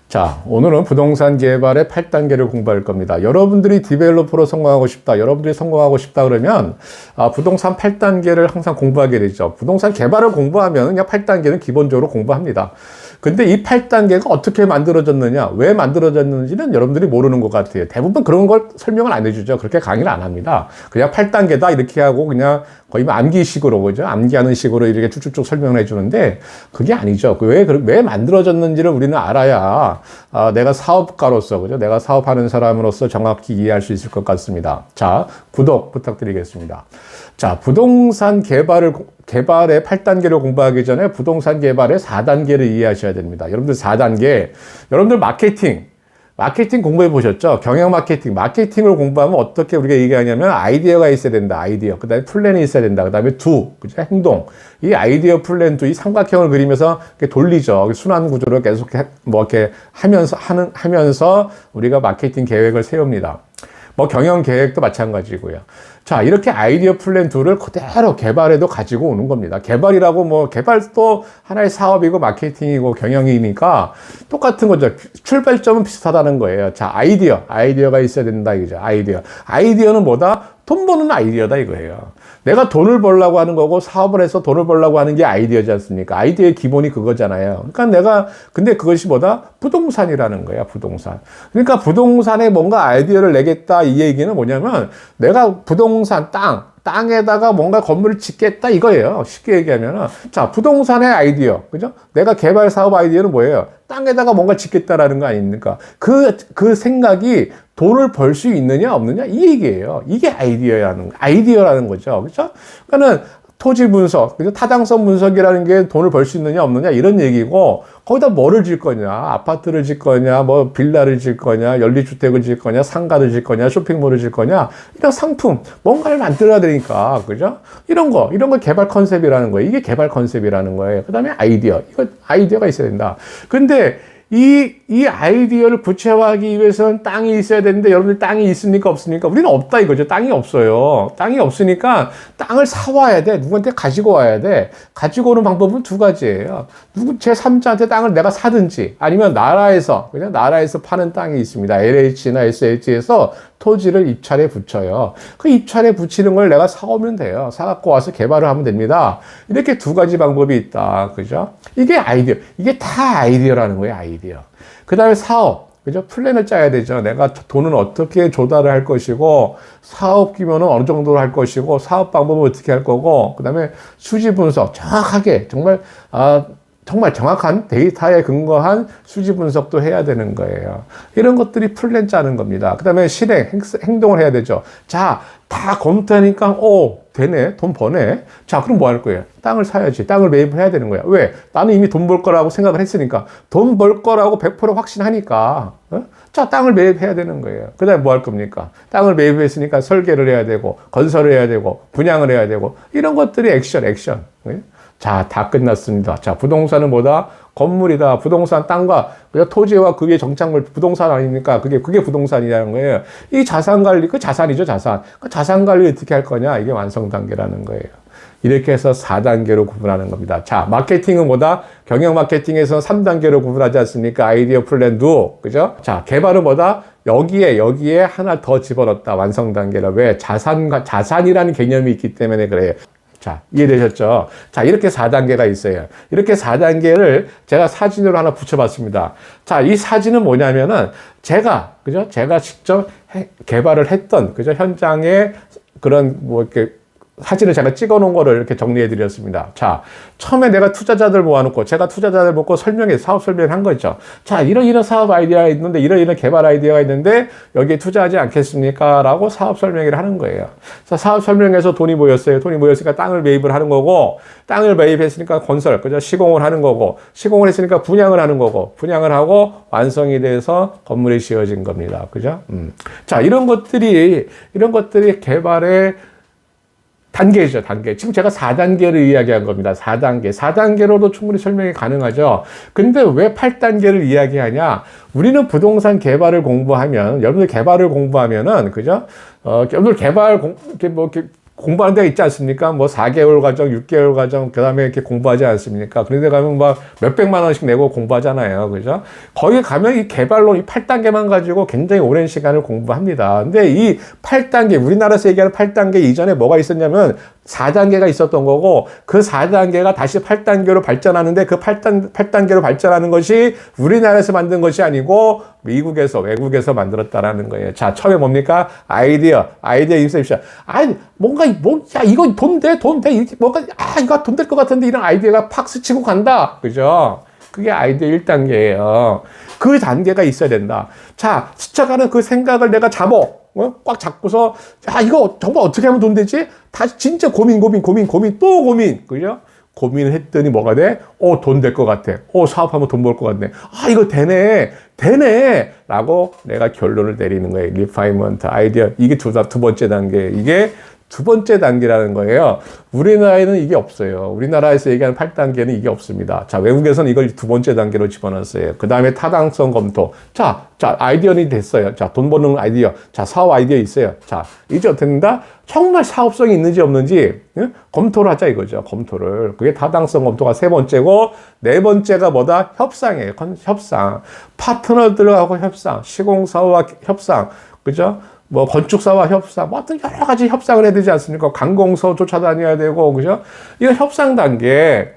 자, 오늘은 부동산 개발의 8단계를 공부할 겁니다. 여러분들이 디벨로퍼로 성공하고 싶다, 여러분들이 성공하고 싶다 그러면 부동산 8단계를 항상 공부하게 되죠. 부동산 개발을 공부하면 그냥 8단계는 기본적으로 공부합니다. 근데 이 8단계가 어떻게 만들어졌느냐, 왜 만들어졌는지는 여러분들이 모르는 것 같아요. 대부분 그런 걸 설명을 안 해주죠. 그렇게 강의를 안 합니다. 그냥 8단계다 이렇게 하고 그냥 거의 뭐 암기식으로, 그죠? 암기하는 식으로 이렇게 쭉쭉쭉 설명을 해주는데 그게 아니죠. 왜 만들어졌는지를 우리는 알아야 내가 사업가로서, 그죠? 내가 사업하는 사람으로서 정확히 이해할 수 있을 것 같습니다. 자, 구독 부탁드리겠습니다. 자, 부동산 개발의 8단계를 공부하기 전에 부동산 개발의 4단계를 이해하셔야 됩니다. 여러분들 4단계, 여러분들 마케팅 공부해 보셨죠? 경영 마케팅을 공부하면 어떻게 우리가 얘기하냐면 아이디어가 있어야 된다. 아이디어. 그 다음에 플랜이 있어야 된다. 그 다음에 그죠? 행동. 이 아이디어, 플랜, 이 삼각형을 그리면서 이렇게 돌리죠. 순환 구조를 계속 이렇게 하면서 우리가 마케팅 계획을 세웁니다. 뭐 경영 계획도 마찬가지고요. 자, 이렇게 아이디어 플랜 2를 그대로 개발에도 가지고 오는 겁니다. 개발이라고 개발도 하나의 사업이고 마케팅이고 경영이니까 똑같은 거죠. 출발점은 비슷하다는 거예요. 자, 아이디어가 있어야 된다 이거죠. 아이디어는 뭐다? 돈 버는 아이디어다 이거예요. 내가 돈을 벌려고 하는 거고 사업을 해서 돈을 벌려고 하는 게 아이디어지 않습니까? 아이디어의 기본이 그거잖아요. 그러니까 근데 그것이 뭐다? 부동산이라는 거야, 부동산. 그러니까 부동산에 뭔가 아이디어를 내겠다 이 얘기는 뭐냐면 내가 부동산 땅에다가 뭔가 건물을 짓겠다 이거예요. 쉽게 얘기하면은. 자, 부동산의 아이디어. 그죠? 내가 개발 사업 아이디어는 뭐예요? 땅에다가 뭔가 짓겠다라는 거 아닙니까? 그 생각이 돈을 벌 수 있느냐, 없느냐? 이 얘기예요. 이게 아이디어라는 거죠. 그죠? 그러니까는 토지 분석, 그죠? 타당성 분석이라는 게 돈을 벌 수 있느냐, 없느냐? 이런 얘기고, 거기다 뭐를 질 거냐? 아파트를 질 거냐? 빌라를 질 거냐? 연립주택을 질 거냐? 상가를 질 거냐? 쇼핑몰을 질 거냐? 이런 상품, 뭔가를 만들어야 되니까, 그죠? 이런 거 개발 컨셉이라는 거예요. 이게 개발 컨셉이라는 거예요. 그 다음에 아이디어가 있어야 된다. 근데, 이 아이디어를 구체화하기 위해서는 땅이 있어야 되는데 여러분들 땅이 있습니까? 없습니까? 우리는 없다 이거죠. 땅이 없어요. 땅이 없으니까 땅을 사와야 돼. 누구한테 가지고 와야 돼. 가지고 오는 방법은 두 가지예요. 제3자한테 땅을 내가 사든지 아니면 나라에서 파는 땅이 있습니다. LH나 SH에서 토지를 입찰에 붙여요. 그 입찰에 붙이는 걸 내가 사오면 돼요. 사갖고 와서 개발을 하면 됩니다. 이렇게 두 가지 방법이 있다. 그죠? 이게 다 아이디어라는 거예요, 아이디어. 그 다음에 사업. 그죠? 플랜을 짜야 되죠. 내가 돈은 어떻게 조달을 할 것이고, 사업 규모는 어느 정도로 할 것이고, 사업 방법은 어떻게 할 거고, 그 다음에 수지 분석. 정확하게, 정말 정확한 데이터에 근거한 수지 분석도 해야 되는 거예요. 이런 것들이 플랜 짜는 겁니다. 그 다음에 행동을 해야 되죠. 자, 다 검토하니까, 되네. 돈 버네. 자, 그럼 뭐 할 거예요? 땅을 사야지. 땅을 매입을 해야 되는 거야. 왜? 나는 이미 돈 벌 거라고 생각을 했으니까. 돈 벌 거라고 100% 확신하니까. 자, 땅을 매입해야 되는 거예요. 그 다음에 뭐 할 겁니까? 땅을 매입했으니까 설계를 해야 되고, 건설을 해야 되고, 분양을 해야 되고, 이런 것들이 액션. 자, 다 끝났습니다. 자, 부동산은 뭐다? 건물이다. 부동산 땅과 토지와 그 위에 정착물 부동산 아닙니까? 그게 부동산이라는 거예요. 이 자산 관리, 자산이죠, 자산. 그 자산 관리 어떻게 할 거냐? 이게 완성 단계라는 거예요. 이렇게 해서 4단계로 구분하는 겁니다. 자, 마케팅은 뭐다? 경영 마케팅에서 3단계로 구분하지 않습니까? 아이디어 플랜도, 그죠? 자, 개발은 뭐다? 여기에 하나 더 집어넣었다. 완성 단계라. 왜? 자산이라는 개념이 있기 때문에 그래요. 자, 이해되셨죠? 자, 이렇게 4단계가 있어요. 이렇게 4단계를 제가 사진으로 하나 붙여봤습니다. 자, 이 사진은 뭐냐면은 제가 직접 개발을 했던, 그죠? 현장에 그런 이렇게 사진을 제가 찍어 놓은 거를 이렇게 정리해 드렸습니다. 자, 처음에 내가 투자자들 모아놓고, 제가 투자자들 모고 사업 설명을 한 거죠. 자, 이런 사업 아이디어가 있는데, 이런 개발 아이디어가 있는데, 여기에 투자하지 않겠습니까? 라고 사업 설명을 하는 거예요. 자, 사업 설명에서 돈이 모였어요. 돈이 모였으니까 땅을 매입을 하는 거고, 땅을 매입했으니까 건설, 그죠? 시공을 하는 거고, 시공을 했으니까 분양을 하는 거고, 분양을 하고 완성이 돼서 건물이 지어진 겁니다. 그죠? 자, 이런 것들이 개발의 단계죠, 단계. 지금 제가 4단계를 이야기한 겁니다. 4단계로도 충분히 설명이 가능하죠. 근데 왜 8단계를 이야기하냐? 우리는 부동산 개발을 공부하면, 여러분들 개발을 공부하면은, 그죠? 여러분들 개발, 공부하는 데가 있지 않습니까? 뭐 4개월 과정, 6개월 과정, 그 다음에 이렇게 공부하지 않습니까? 그런 데 가면 막 몇백만 원씩 내고 공부하잖아요. 그죠? 거기 가면 이 개발론 이 8단계만 가지고 굉장히 오랜 시간을 공부합니다. 근데 이 8단계, 우리나라에서 얘기하는 8단계 이전에 뭐가 있었냐면 4단계가 있었던 거고 그 4단계가 다시 8단계로 발전하는데 그 8단계로 발전하는 것이 우리나라에서 만든 것이 아니고 미국에서, 외국에서 만들었다라는 거예요. 자, 처음에 뭡니까? 아이디어 인셉션. 야, 이거 돈 돼? 이렇게 이거 돈 될 것 같은데 이런 아이디어가 팍 스치고 간다. 그죠? 그게 아이디어 1단계예요. 그 단계가 있어야 된다. 자, 스쳐가는 그 생각을 내가 꽉 잡고서, 이거 정말 어떻게 하면 돈 되지? 다시 진짜 고민, 또 고민. 그죠? 고민을 했더니 뭐가 돼? 돈 될 것 같아. 사업하면 돈 벌 것 같네. 이거 되네. 라고 내가 결론을 내리는 거예요. 리파이먼트, 아이디어. 이게 두 번째 단계. 이게 두 번째 단계라는 거예요. 우리나라에는 이게 없어요. 우리나라에서 얘기하는 8단계는 이게 없습니다. 자, 외국에서는 이걸 두 번째 단계로 집어넣었어요. 그 다음에 타당성 검토. 자, 아이디어는 됐어요. 자, 돈 버는 아이디어. 자, 사업 아이디어 있어요. 자, 이제 어떻게 된다? 정말 사업성이 있는지 없는지 검토를 하자 이거죠. 검토를. 그게 타당성 검토가 세 번째고, 네 번째가 뭐다? 협상이에요. 협상. 파트너들하고 협상. 시공사와 협상. 그죠? 뭐 건축사와 협상, 뭐 어떤 여러 가지 협상을 해야 되지 않습니까? 관공서 쫓아다녀야 되고, 그죠? 이거 협상 단계.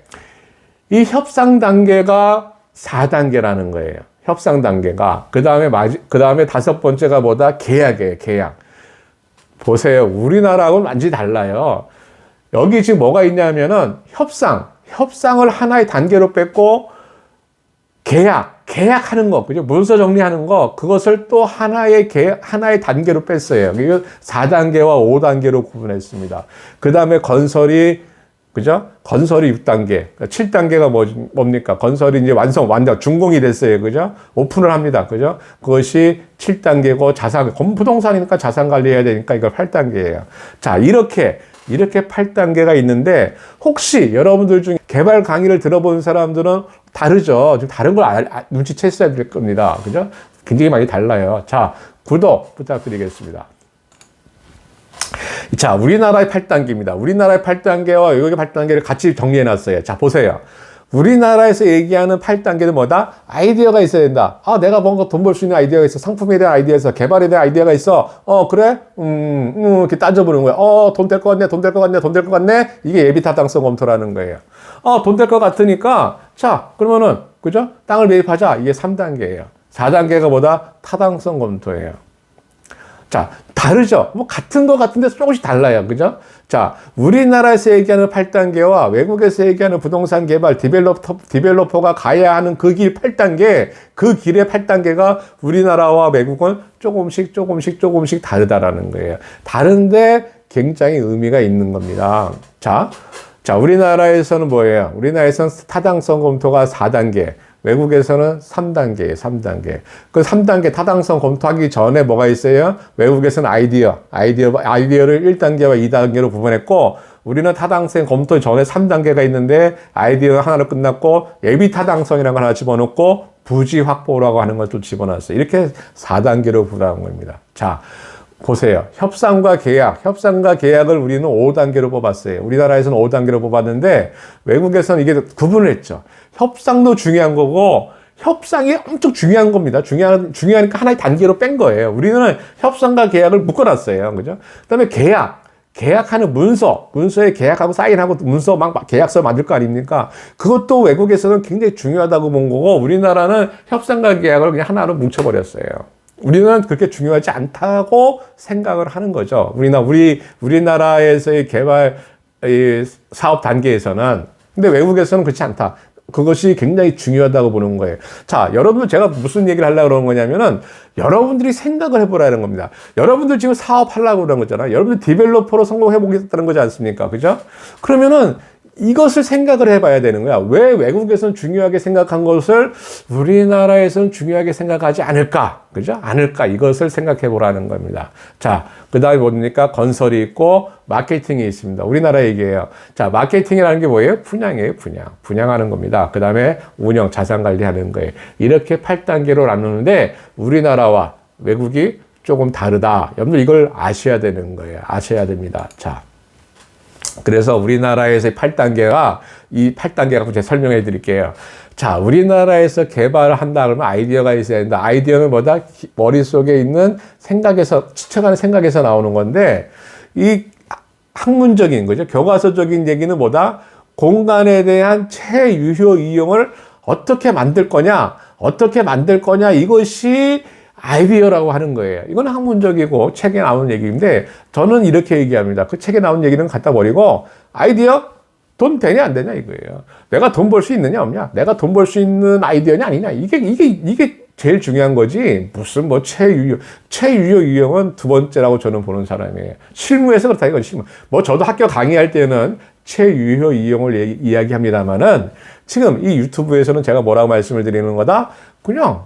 이 협상 단계가 4단계라는 거예요. 협상 단계가. 그 다음에 다섯 번째가 뭐다? 계약이에요, 계약. 보세요. 우리나라하고는 완전히 달라요. 여기 지금 뭐가 있냐면은 협상을 하나의 단계로 뺐고, 계약하는 거, 그죠? 문서 정리하는 거, 그것을 또 하나의 단계로 뺐어요. 이거 4단계와 5단계로 구분했습니다. 그 다음에 건설이, 그죠? 건설이 6단계. 7단계가 뭡니까? 건설이 이제 완전 준공이 됐어요. 그죠? 오픈을 합니다. 그죠? 그것이 7단계고 부동산이니까 자산 관리해야 되니까 이걸 8단계예요. 자, 이렇게 8단계가 있는데, 혹시 여러분들 중에 개발 강의를 들어본 사람들은 다르죠. 좀 다른 걸 눈치챘어야 될 겁니다. 그죠? 굉장히 많이 달라요. 자, 구독 부탁드리겠습니다. 자, 우리나라의 8단계입니다. 우리나라의 8단계와 여기 8단계를 같이 정리해 놨어요. 자, 보세요. 우리나라에서 얘기하는 8단계는 뭐다? 아이디어가 있어야 된다. 내가 뭔가 돈 벌 수 있는 아이디어가 있어. 상품에 대한 아이디어가 있어. 개발에 대한 아이디어가 있어. 그래? 이렇게 따져보는 거야. 돈 될 것 같네. 이게 예비 타당성 검토라는 거예요. 돈 될 것 같으니까, 자, 그러면은, 그죠? 땅을 매입하자. 이게 3단계예요. 4단계가 뭐다? 타당성 검토예요. 자, 다르죠? 뭐 같은 거 같은데 조금씩 달라요. 그죠? 자, 우리나라에서 얘기하는 8단계와 외국에서 얘기하는 부동산 개발 디벨로퍼가 가야 하는 그 길 8단계, 그 길의 8단계가 우리나라와 외국은 조금씩 다르다라는 거예요. 다른데 굉장히 의미가 있는 겁니다. 자, 우리나라에서는 뭐예요? 우리나라에서는 타당성 검토가 4단계. 외국에서는 3단계예요, 3단계. 그 3단계 타당성 검토하기 전에 뭐가 있어요? 외국에서는 아이디어를 1단계와 2단계로 구분했고, 우리는 타당성 검토 전에 3단계가 있는데, 아이디어 하나로 끝났고, 예비 타당성이라는 걸 하나 집어넣고, 부지 확보라고 하는 것도 집어넣었어요. 이렇게 4단계로 구분한 겁니다. 자, 보세요. 협상과 계약을 우리는 5단계로 뽑았어요. 우리나라에서는 5단계로 뽑았는데, 외국에서는 이게 구분을 했죠. 협상도 중요한 거고, 협상이 엄청 중요한 겁니다. 중요하니까 하나의 단계로 뺀 거예요. 우리는 협상과 계약을 묶어놨어요. 그죠? 그 다음에 계약하는 문서에 계약하고 사인하고 문서 계약서 만들 거 아닙니까? 그것도 외국에서는 굉장히 중요하다고 본 거고, 우리나라는 협상과 계약을 그냥 하나로 뭉쳐버렸어요. 우리는 그렇게 중요하지 않다고 생각을 하는 거죠. 우리나라에서의 개발 사업 단계에서는. 근데 외국에서는 그렇지 않다. 그것이 굉장히 중요하다고 보는 거예요. 자, 여러분들 제가 무슨 얘기를 하려고 그러는 거냐면은 여러분들이 생각을 해보라는 겁니다. 여러분들 지금 사업하려고 그러는 거잖아요. 여러분들 디벨로퍼로 성공해보겠다는 거지 않습니까? 그죠? 그러면은 이것을 생각을 해봐야 되는 거야. 왜 외국에서는 중요하게 생각한 것을 우리나라에서는 중요하게 생각하지 않을까? 그죠? 않을까? 이것을 생각해 보라는 겁니다. 자, 그 다음에 뭡니까? 건설이 있고, 마케팅이 있습니다. 우리나라 얘기예요. 자, 마케팅이라는 게 뭐예요? 분양이에요, 분양. 분양하는 겁니다. 그 다음에 운영, 자산 관리하는 거예요. 이렇게 8단계로 나누는데, 우리나라와 외국이 조금 다르다. 여러분들 이걸 아셔야 되는 거예요. 아셔야 됩니다. 자. 그래서 우리나라에서의 8단계가 이 8단계라고 제가 설명해 드릴게요. 자, 우리나라에서 개발을 한다 그러면 아이디어가 있어야 된다. 아이디어는 뭐다? 머릿속에 있는 생각에서, 스쳐가는 생각에서 나오는 건데, 이 학문적인 거죠. 교과서적인 얘기는 뭐다? 공간에 대한 최유효 이용을 어떻게 만들 거냐, 이것이 아이디어라고 하는 거예요. 이건 학문적이고 책에 나오는 얘기인데, 저는 이렇게 얘기합니다. 그 책에 나오는 얘기는 갖다 버리고, 아이디어? 돈 되냐 안 되냐 이거예요. 내가 돈 벌 수 있느냐 없냐? 내가 돈 벌 수 있는 아이디어냐 아니냐? 이게 제일 중요한 거지. 무슨 뭐 최유효 이용은 두 번째라고 저는 보는 사람이에요. 실무에서 그렇다 이건 실무. 뭐 저도 학교 강의할 때는 최유효 이용을 이야기합니다만은 지금 이 유튜브에서는 제가 뭐라고 말씀을 드리는 거다? 그냥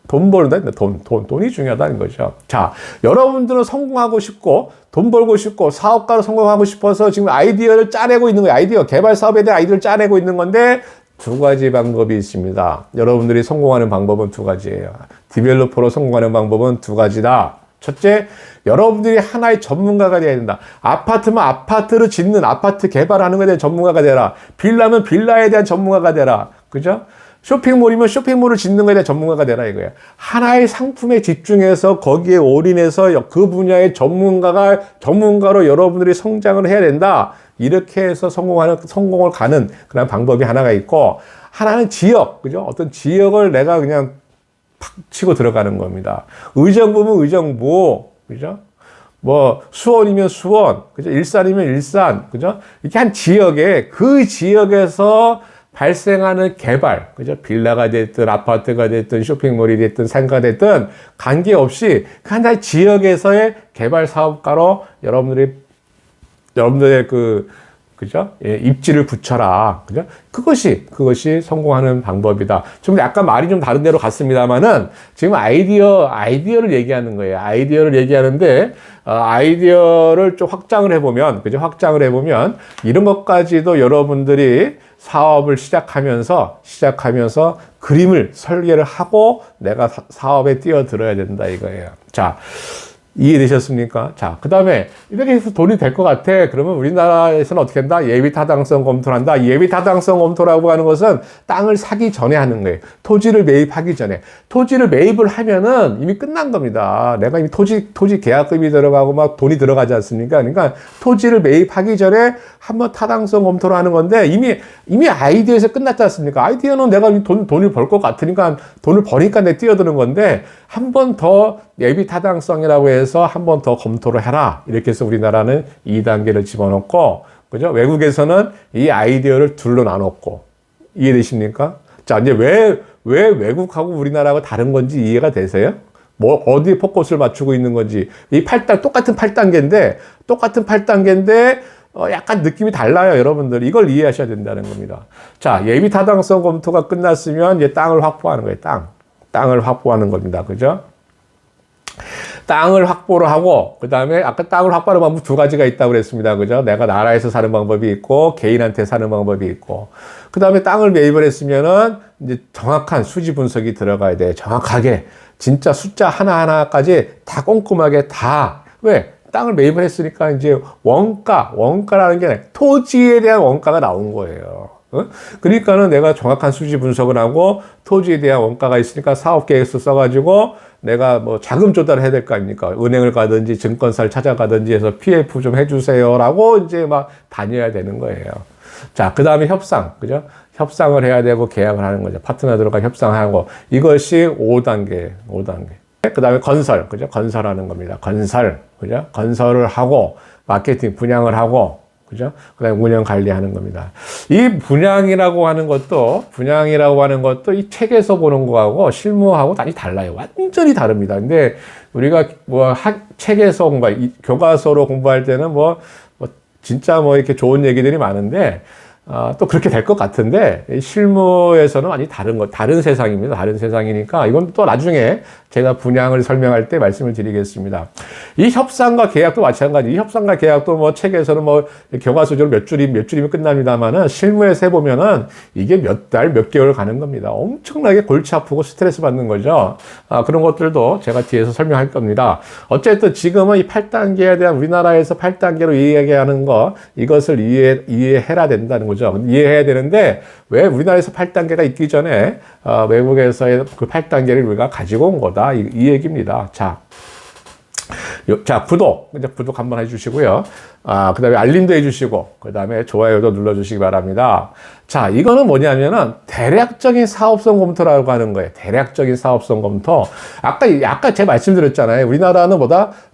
돈이 중요하다는 거죠. 자, 여러분들은 성공하고 싶고, 돈 벌고 싶고, 사업가로 성공하고 싶어서 지금 아이디어를 짜내고 있는 거예요. 아이디어, 개발 사업에 대한 아이디어를 짜내고 있는 건데, 두 가지 방법이 있습니다. 여러분들이 성공하는 방법은 두 가지예요. 디벨로퍼로 성공하는 방법은 두 가지다. 첫째, 여러분들이 하나의 전문가가 되어야 된다. 아파트면 아파트를 짓는, 아파트 개발하는 것에 대한 전문가가 되라. 빌라면 빌라에 대한 전문가가 되라. 그죠? 쇼핑몰이면 쇼핑몰을 짓는 것에 대한 전문가가 되라 이거예요. 하나의 상품에 집중해서 거기에 올인해서 그 분야의 전문가로 여러분들이 성장을 해야 된다. 이렇게 해서 성공을 가는 그런 방법이 하나가 있고, 하나는 지역, 그죠? 어떤 지역을 내가 그냥 팍 치고 들어가는 겁니다. 의정부면 의정부, 그죠? 뭐 수원이면 수원, 그죠? 일산이면 일산, 그죠? 이렇게 한 지역에 그 지역에서 발생하는 개발, 그죠? 빌라가 됐든 아파트가 됐든 쇼핑몰이 됐든 상가가 됐든 관계없이 그 하나의 지역에서의 개발 사업가로 여러분들의 그죠? 예, 입지를 붙여라. 그죠? 그것이 성공하는 방법이다. 좀 약간 말이 좀 다른 데로 갔습니다만은 지금 아이디어를 얘기하는 거예요. 아이디어를 얘기하는데, 아이디어를 좀 확장을 해보면, 그죠? 확장을 해보면, 이런 것까지도 여러분들이 사업을 시작하면서 그림을 설계를 하고 내가 사업에 뛰어들어야 된다 이거예요. 자, 이해되셨습니까? 자, 그 다음에 이렇게 해서 돈이 될 것 같아. 그러면 우리나라에서는 어떻게 한다? 예비타당성 검토를 한다. 예비타당성 검토라고 하는 것은 땅을 사기 전에 하는 거예요. 토지를 매입하기 전에. 토지를 매입을 하면은 이미 끝난 겁니다. 내가 이미 토지 계약금이 들어가고 막 돈이 들어가지 않습니까? 그러니까 토지를 매입하기 전에 한번 타당성 검토를 하는 건데 이미 아이디어에서 끝났지 않습니까? 아이디어는 내가 돈을 벌 것 같으니까 돈을 버니까 내 뛰어드는 건데 한 번 더 예비타당성이라고 해서 한 번 더 검토를 해라. 이렇게 해서 우리나라는 2단계를 집어넣고, 그죠? 외국에서는 이 아이디어를 둘로 나눴고, 이해되십니까? 자, 이제 왜 외국하고 우리나라하고 다른 건지 이해가 되세요? 뭐, 어디에 포커스를 맞추고 있는 건지. 똑같은 8단계인데, 약간 느낌이 달라요, 여러분들. 이걸 이해하셔야 된다는 겁니다. 자, 예비타당성 검토가 끝났으면 이제 땅을 확보하는 거예요, 땅을 확보하는 겁니다. 그죠? 땅을 확보를 하고, 그 다음에 아까 땅을 확보하는 방법 두 가지가 있다고 그랬습니다. 그죠? 내가 나라에서 사는 방법이 있고, 개인한테 사는 방법이 있고. 그 다음에 땅을 매입을 했으면은, 이제 정확한 수지 분석이 들어가야 돼. 정확하게. 진짜 숫자 하나하나까지 다 꼼꼼하게 다. 왜? 땅을 매입을 했으니까 이제 원가라는 게 아니라 토지에 대한 원가가 나온 거예요. 그러니까는 내가 정확한 수지 분석을 하고 토지에 대한 원가가 있으니까 사업 계획서 써가지고 내가 뭐 자금 조달을 해야 될 거 아닙니까? 은행을 가든지 증권사를 찾아가든지 해서 PF 좀 해주세요라고 이제 막 다녀야 되는 거예요. 자, 그 다음에 협상, 그죠? 협상을 해야 되고 계약을 하는 거죠. 파트너들과 협상하고 이것이 5단계. 그 다음에 건설, 그죠? 건설하는 겁니다. 그죠? 건설을 하고 마케팅, 분양을 하고, 그죠? 그 다음에 운영 관리하는 겁니다. 이 분양이라고 하는 것도 이 책에서 보는 거하고 실무하고 많이 달라요. 완전히 다릅니다. 근데 우리가 책에서 교과서로 공부할 때는 진짜 이렇게 좋은 얘기들이 많은데, 또 그렇게 될 것 같은데, 실무에서는 완전히 다른 세상입니다. 다른 세상이니까, 이건 또 나중에 제가 분양을 설명할 때 말씀을 드리겠습니다. 이 협상과 계약도 마찬가지. 이 협상과 계약도 뭐 책에서는 뭐 교과서적으로 몇 줄이면 끝납니다만은, 실무에서 해보면은 이게 몇 달, 몇 개월 가는 겁니다. 엄청나게 골치 아프고 스트레스 받는 거죠. 그런 것들도 제가 뒤에서 설명할 겁니다. 어쨌든 지금은 이 8단계에 대한 우리나라에서 8단계로 이야기하는 거, 이것을 이해해야 된다는 거죠. 이해해야 되는데, 왜 우리나라에서 8단계가 있기 전에 외국에서의 그 8단계를 우리가 가지고 온 거다, 이 얘기입니다. 자, 구독 한번 해주시고요. 그 다음에 알림도 해주시고, 그 다음에 좋아요도 눌러주시기 바랍니다. 자, 이거는 뭐냐면은 대략적인 사업성 검토라고 하는 거예요. 대략적인 사업성 검토. 아까 제가 말씀드렸잖아요. 우리나라는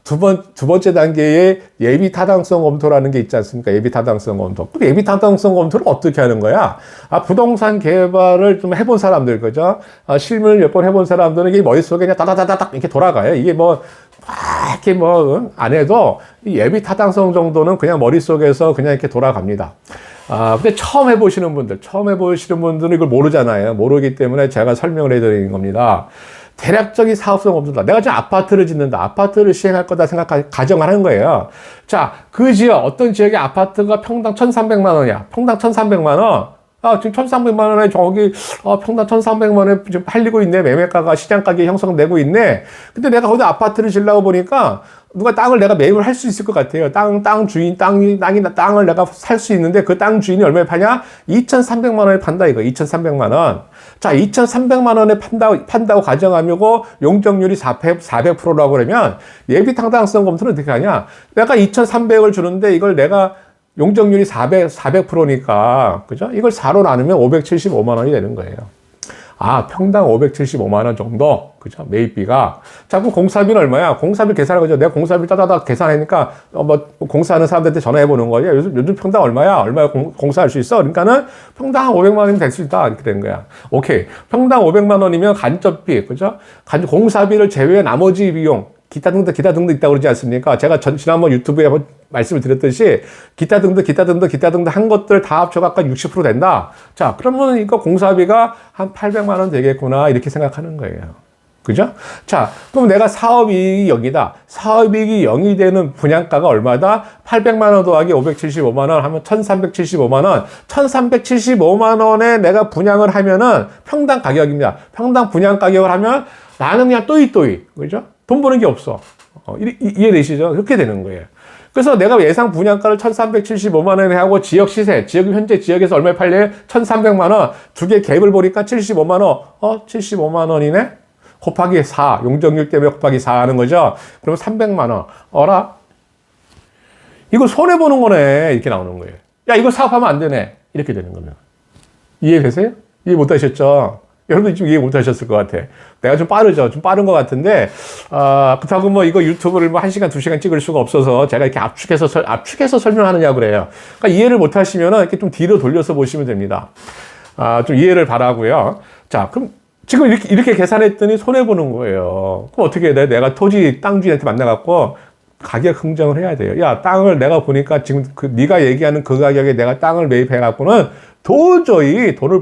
두 번째 단계의 예비 타당성 검토라는 게 있지 않습니까? 예비 타당성 검토. 그 예비 타당성 검토를 어떻게 하는 거야? 부동산 개발을 좀 해본 사람들, 그죠? 실무를 몇 번 해본 사람들은 이게 머릿속에 그냥 다다다닥 이렇게 돌아가요. 이게 이렇게 안 해도 이 예비 타당성 정도는 그냥 머릿속에서 그냥 이렇게 돌아갑니다. 근데 처음 해보시는 분들은 이걸 모르잖아요. 모르기 때문에 제가 설명을 해드리는 겁니다. 대략적인 사업성 검토다. 내가 지금 아파트를 짓는다. 아파트를 시행할 거다 가정하는 거예요. 자, 그 지역, 어떤 지역의 아파트가 평당 1,300만 원이야. 평당 1,300만 원. 지금 1,300만 원에 평당 1,300만 원에 지금 팔리고 있네. 매매가가 시장 가격이 형성되고 있네. 근데 내가 거기다 아파트를 지으려고 보니까 누가 땅을 내가 매입을 할 수 있을 것 같아요. 땅을 내가 살 수 있는데 그 땅 주인이 얼마에 파냐? 2,300만 원에 판다, 이거. 2,300만 원. 자, 2,300만 원에 판다고 가정하고 용적률이 400%라고 그러면 예비 타당성 검토는 어떻게 하냐? 내가 2,300을 주는데 이걸 내가 용적률이 400%니까, 그죠? 이걸 4로 나누면 575만 원이 되는 거예요. 평당 575만 원 정도, 그죠? 매입비가. 자, 그럼 공사비는 얼마야? 공사비 계산한 거죠. 내가 공사비 따다닥 계산하니까, 공사하는 사람들한테 전화해보는 거야. 요즘 평당 얼마야? 얼마야 공사할 수 있어? 그러니까는 평당 500만 원이면 될 수 있다. 이렇게 된 거야. 오케이. 평당 500만 원이면 간접비, 그죠? 공사비를 제외한 나머지 비용, 기타 등등 있다고 그러지 않습니까? 제가 지난번 유튜브에 한번 말씀을 드렸듯이 기타 등등 한 것들 다 합쳐갖고 60% 된다. 자, 그러면 이거 공사비가 한 800만 원 되겠구나, 이렇게 생각하는 거예요. 그죠? 자, 그럼 내가 사업이익이 0이다. 사업이익이 0이 되는 분양가가 얼마다? 800만 원 더하기 575만 원 하면 1375만 원. 1375만 원에 내가 분양을 하면은 평당 가격입니다. 평당 분양 가격을 하면 나는 그냥 또이. 그죠? 돈 버는 게 없어. 이해되시죠? 그렇게 되는 거예요. 그래서 내가 예상 분양가를 1375만 원에 하고 지역 시세, 현재 지역에서 얼마에 팔려요? 1300만 원. 두 개 갭을 보니까 75만 원. 75만 원이네? 곱하기 4. 용적률 때문에 곱하기 4 하는 거죠? 그러면 300만 원. 이거 손해보는 거네. 이렇게 나오는 거예요. 야, 이거 사업하면 안 되네. 이렇게 되는 겁니다. 이해되세요? 이해 못 하셨죠? 여러분들 지금 이해 못 하셨을 것 같아. 내가 좀 빠르죠? 좀 빠른 것 같은데, 그렇다고 이거 유튜브를 1시간, 2시간 찍을 수가 없어서 제가 이렇게 압축해서 설명하느냐고 그래요. 그러니까 이해를 못 하시면은 이렇게 좀 뒤로 돌려서 보시면 됩니다. 좀 이해를 바라고요. 자, 그럼 지금 이렇게 계산했더니 손해보는 거예요. 그럼 어떻게 해야 돼? 내가 땅 주인한테 만나갖고 가격 흥정을 해야 돼요. 야, 땅을 내가 보니까 지금 네가 얘기하는 그 가격에 내가 땅을 매입해갖고는 도저히 돈을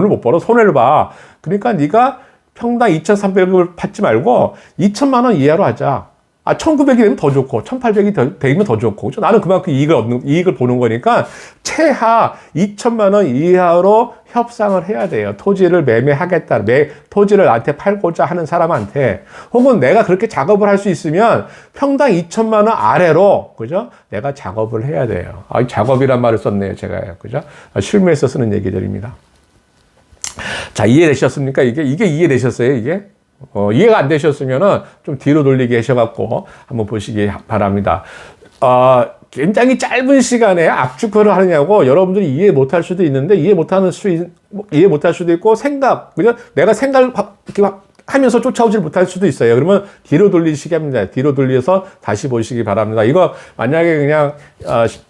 못 벌어. 손해를 봐. 그러니까 네가 평당 2,300을 받지 말고 2,000만 원 이하로 하자. 1,900이 되면 더 좋고 1,800이 되면 더 좋고. 그렇죠? 나는 그만큼 이익을 보는 거니까 최하 2,000만 원 이하로 협상을 해야 돼요. 토지를 매매하겠다. 토지를 나한테 팔고자 하는 사람한테. 혹은 내가 그렇게 작업을 할 수 있으면 평당 2,000만 원 아래로, 그죠? 내가 작업을 해야 돼요. 작업이란 말을 썼네요, 제가요. 그죠? 실무에서 쓰는 얘기들입니다. 자, 이해되셨습니까? 이게 이해되셨어요, 이게? 이해가 안 되셨으면은 좀 뒤로 돌리게 하셔갖고 한번 보시기 바랍니다. 굉장히 짧은 시간에 압축을 하느냐고 여러분들이 이해 못할 수도 있는데 이해 못할 수도 있고 그냥 내가 하면서 쫓아오질 못할 수도 있어요. 그러면 뒤로 돌리시기 합니다. 뒤로 돌려서 다시 보시기 바랍니다. 이거 만약에 그냥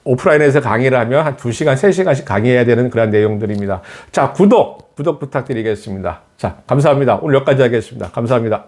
오프라인에서 강의를 하면 한 2시간, 3시간씩 강의해야 되는 그런 내용들입니다. 자, 구독 부탁드리겠습니다. 자, 감사합니다. 오늘 여기까지 하겠습니다. 감사합니다.